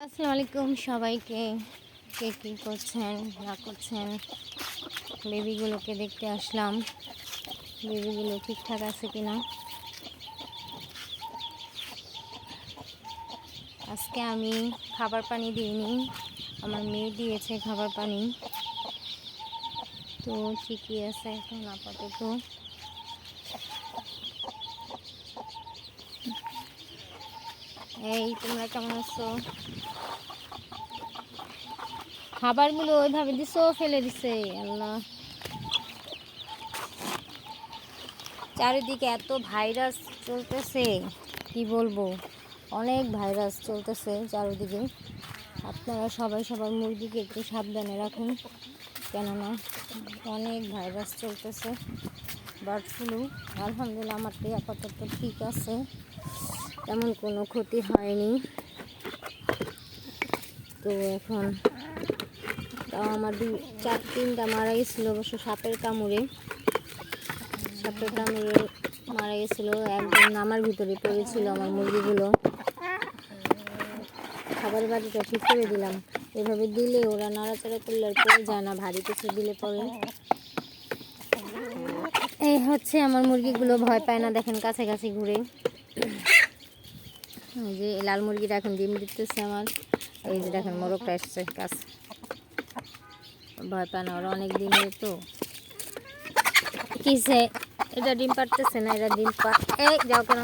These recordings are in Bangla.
আসসালামু আলাইকুম সবাইকে। কে কী করছেন না করছেন, বেবিগুলোকে দেখতে আসলাম। বেবিগুলো ঠিকঠাক আছে কিনা। আজকে আমি খাবার পানি দিইনি, আমার মেয়ে দিয়েছে খাবার পানি, তো ঠিকই আছে এখন আপাতত। এই তোমরা কেমন আছো? খাবারগুলো ওইভাবে দিছো, ফেলে দিছে। আল্লাহ, চারিদিকে এত ভাইরাস চলতেছে, কি বলবো, অনেক ভাইরাস চলতেছে চারিদিকে। আপনারা সবাই সবার মুরগিকে একটু সাবধানে রাখুন, কেননা অনেক ভাইরাস চলতেছে, বার্ড ফ্লু। আলহামদুলিল্লাহ আমারটি আপাতত ঠিক আছে, তেমন কোনো ক্ষতি হয়নি। তো এখন তাও আমার তিনটা মারা গেছিলো অবশ্য সাপের কামড়ে মারা গেছিলো। একদম নামার ভিতরে পড়েছিল আমার মুরগিগুলো। খাবারের বাটিটা ঠিক করে দিলাম, এভাবে দিলে ওরা নাড়াচাড়া করলে আর পড়ে যায় না, ভারী কিছু দিলে পরে। এই হচ্ছে আমার মুরগিগুলো, ভয় পায় না, দেখেন কাছাকাছি ঘুরে। এই যে লাল মুরগিটা এখন ডিম দিতেছে আমার, এই যে দেখেন মোরগটা এসছে কাছে, ভয় পায় না, ওরা অনেক দিনের তো। কিসে এটা ডিম পারতেছে না, এটা ডিম এই যাও কেন।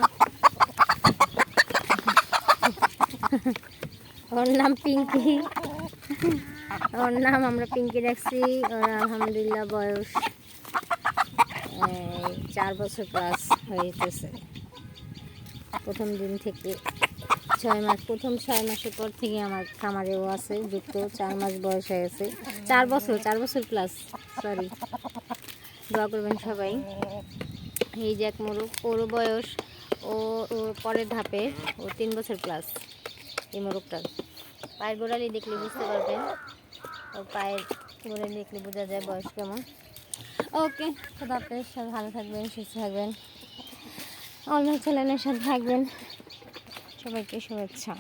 ওর নাম পিঙ্কি, ওর নাম আমরা পিঙ্কি রাখছি। ওর আলহামদুলিল্লাহ বয়স 4 বছর প্লাস হয়েছে। প্রথম দিন থেকে 6 মাস, প্রথম 6 মাসের পর থেকে আমার খামারেও আছে যুক্ত। 4 মাস বয়স হয়ে গেছে, 4 বছর প্লাস, সরি। দোয়া করবেন সবাই। এই যে এক মোরগ, ওর বয়স ওর পরের ধাপে, ও 3 বছর প্লাস। এই মোরগটার পায়ের গোড়ালি দেখলে বুঝতে পারবেন, ওর পায়ের গোড়ালি দেখলে বোঝা যায় বয়স কেমন। ওকে, খোদা হাফেজ, সব ভালো থাকবেন, সুস্থ থাকবেন, অন্য চ্যানেলের সাথে থাকবেন। সবাইকে শুভেচ্ছা।